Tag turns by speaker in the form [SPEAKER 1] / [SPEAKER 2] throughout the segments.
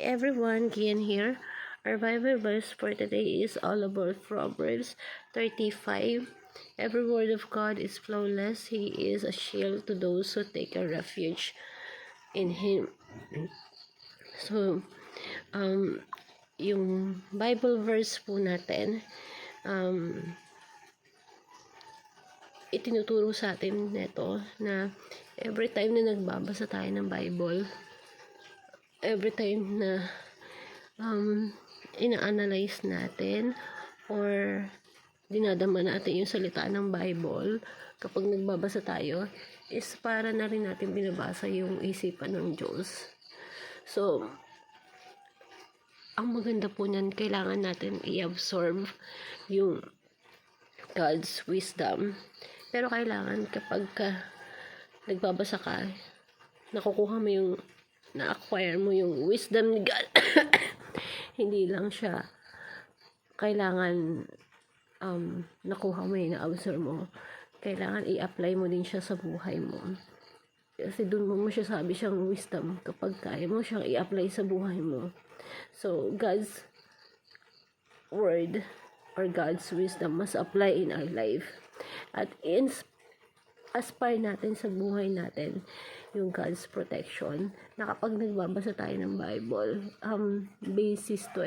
[SPEAKER 1] everyone, Kian here. Our Bible verse for today is all about Proverbs 35. Every word of God is flawless. He is a shield to those who take a refuge in Him. So, yung Bible verse po natin, itinuturo sa atin neto na every time na nagbabasa tayo ng Bible, every time na ina-analyze natin or dinadama natin yung salita ng Bible, kapag nagbabasa tayo, is para na rin natin binabasa yung isipan ng Diyos. So, ang maganda po niyan, kailangan natin i-absorb yung God's wisdom. Pero kailangan kapag nagbabasa ka, nakukuha mo yung na-acquire mo yung wisdom ni God. Hindi lang siya kailangan nakuha mo yung na-absorb mo. Kailangan i-apply mo din siya sa buhay mo. Kasi dun mo siya sabi siyang wisdom kapag kaya mo siyang i-apply sa buhay mo. So, God's word or God's wisdom must apply in our life. At aspire natin sa buhay natin yung God's protection, na kapag nagbabasa tayo ng Bible, basis to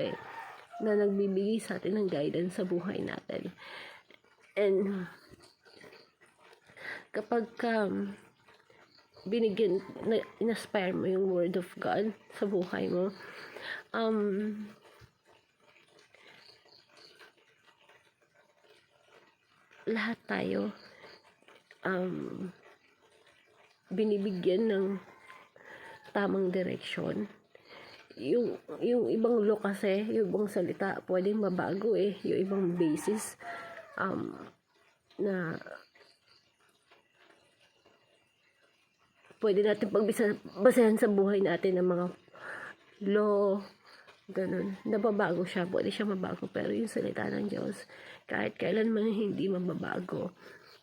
[SPEAKER 1] na nagbibigay sa atin ng guidance sa buhay natin. And kapag binigyan, inaspire mo yung word of God sa buhay mo, lahat tayo binibigyan ng tamang direksyon. Yung ibang law kasi, yung ibang salita, pwedeng mabago yung ibang basis na pwede natin pagbasahan sa buhay natin ng mga law, ganun. Nababago siya, pwede siya mabago, pero yung salita ng Diyos, kahit kailanman hindi mababago.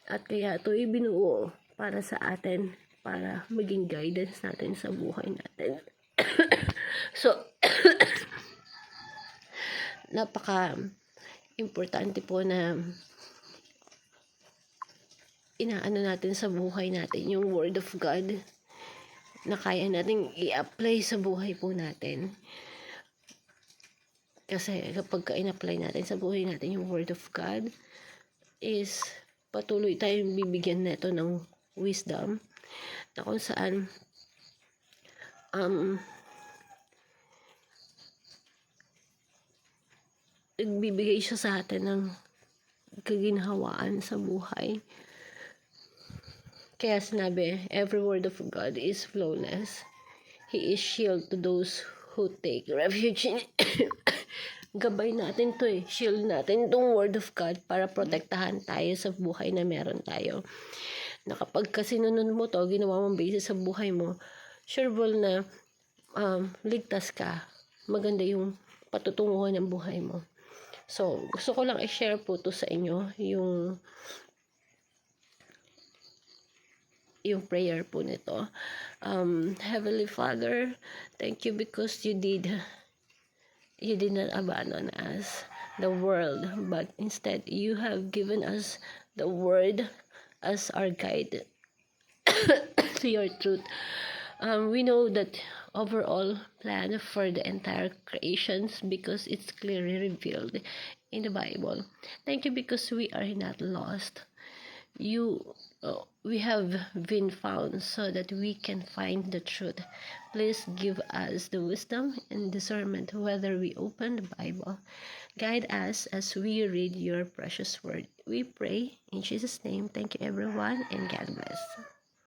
[SPEAKER 1] At kaya ito ibinuo para sa atin, para maging guidance natin sa buhay natin. So, napaka-importante po na inaano natin sa buhay natin yung Word of God na kaya natin i-apply sa buhay po natin. Kasi kapag in-apply natin sa buhay natin yung Word of God, is patuloy tayong bibigyan nito ng wisdom na kung saan nagbibigay siya sa atin ng kaginhawaan sa buhay. Kaya sinabi, every word of God is flawless. He is shield to those who take refuge in gabay natin to shield natin tong word of God para protektahan tayo sa buhay na meron tayo. Na kapag sinunod mo to, ginawa mong basis sa buhay mo, sureball na ligtas ka, maganda yung patutunguhan ng buhay mo. So, gusto ko lang i-share po to sa inyo, yung prayer po nito. Heavenly Father, thank you because you did not abandon us, the world, but instead you have given us the word as our guide to your truth. We know that overall plan for the entire creations because it's clearly revealed in the Bible. Thank you because we are not lost. We have been found so that we can find the truth. Please give us the wisdom and discernment whether we open the Bible. Guide us as we read your precious word. We pray in Jesus' name. Thank you everyone and God bless.